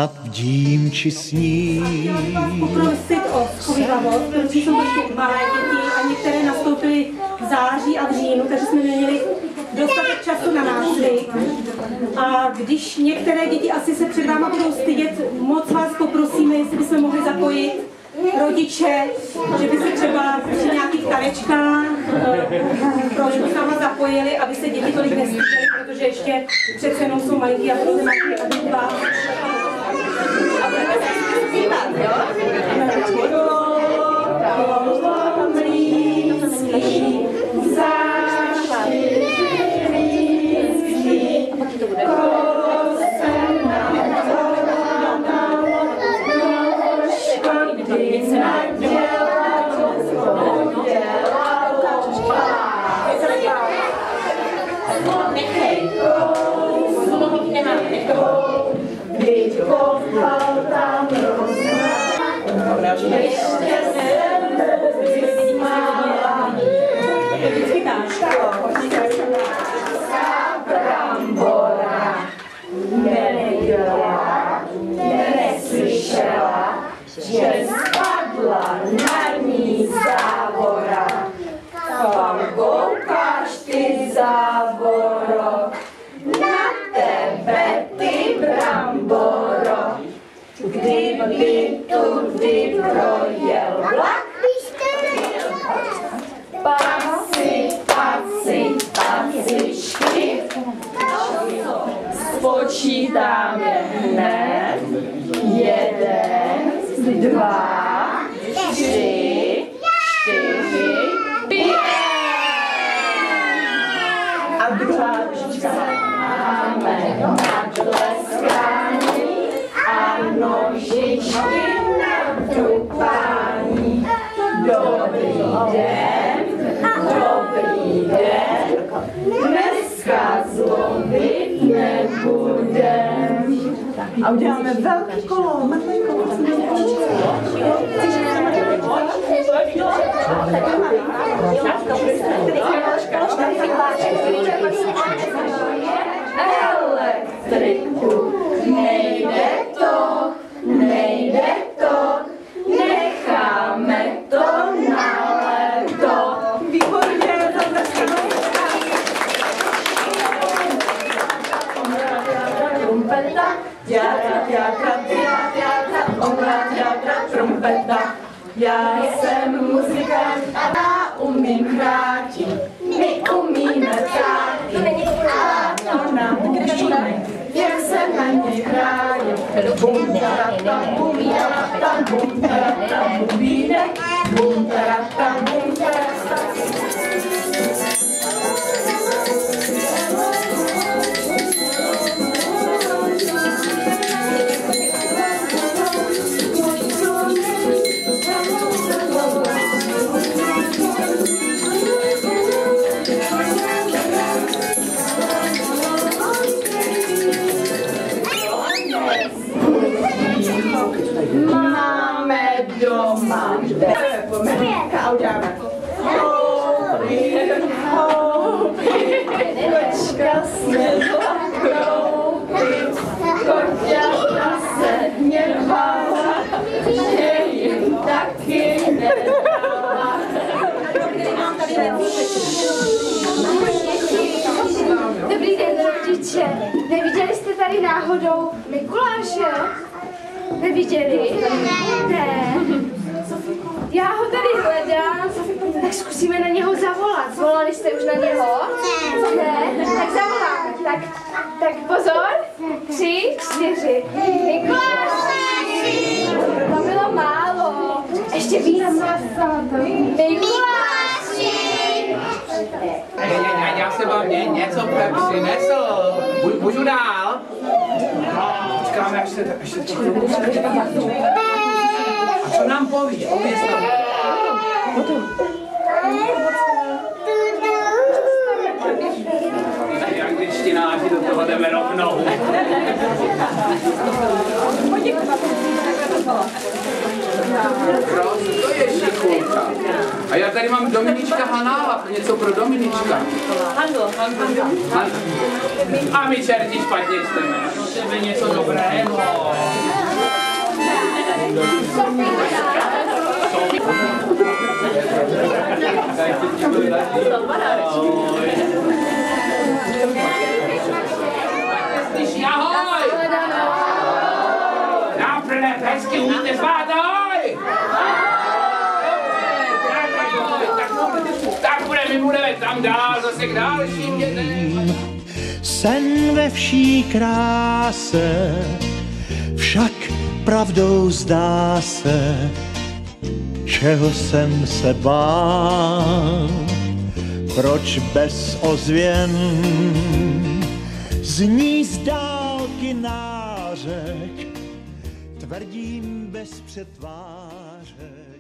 snad vdím či sním. Poprosit o schovývavost, protože jsou to ještě malé děti a některé nastoupily v září a v říjnu, takže jsme neměli dostatek času na nácvik. A když některé děti asi se před váma budou stydět, moc vás poprosíme, jestli bychom mohli zapojit rodiče, že by se třeba při nějakých tanečkách trošku s náma zapojili, aby se děti tolik nestyděly, protože ještě přece jenom jsou malinký a budou mají a důba. A budeme se zpívat, jo? Neslyšela, že spadla na ní závora. Kam koukáš ty, závoro, na tebe ty, bramboro. Kdyby tudy projel vlak, pacičky, spočítáme hned. 1, 2, 3, 4, 5. A druhá ručička. Máme na tleskání a nožičky na trupání. Dobrý den, dobrý den, dneska zlobit nebudem. A uděláme velký kolo, malé kolo. Elektriku, nejde to, necháme to na léto. Výborně, Trumpeta, trumpeta. Já jsem muzikant a umím hráti. My umíme taky a to nám učíme, jak se na ně hraje. Bum, tarata, bum, tarata, bum, tarata, bubínek, bum, tarata, bum, tarata. Máme doma a uděláme. Kočka snědla kroupy, koťata se hněvala, že jim taky nedala. Dobrý den, rodiče. Neviděli jste tady náhodou Mikuláše? Neviděli? Ne. Já ho tady hledám, tak zkusíme na něho zavolat. Zvolali jste už na něho? Ne? Tak zavoláme. Tak pozor. 3, 4. Mikuláši! To bylo málo. Ještě víc. Mikuláši! Já jsem vám něco přinesl. Můžu dál? Počkáme, až se to... A co nám poví? Pověz nám. Jak když čtináři do toho jdeme rovnou. To je šikulka. A já tady mám Dominička Hanála, něco pro Dominička. A my čerti špatně čteme, pro tebe něco dobrého. Ahoj! Naplné pesky, umíte zvát, ahoj! Tak budeme tam dál, zase k dalším dětem. Sen ve vší kráse, však pravdou zdá se, čeho jsem se bál, proč bez ozvěn zní z dálky nářek, tvrdím bez přetváře.